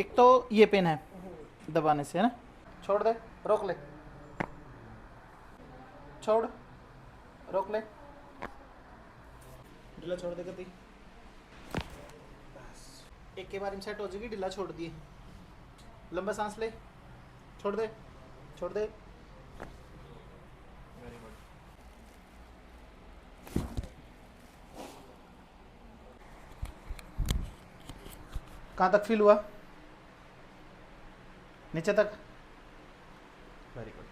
एक तो ये पेन है दबाने से, है ना। छोड़ दे, रोक ले, छोड़, रोक ले, ढीला छोड़ दे गति। बस एक के बार सेट हो जाएगी, ढीला छोड़ दिए। लंबा सांस ले, छोड़ दे, छोड़ दे। Very good. कहाँ तक फील हुआ? नीचे तक। Very good.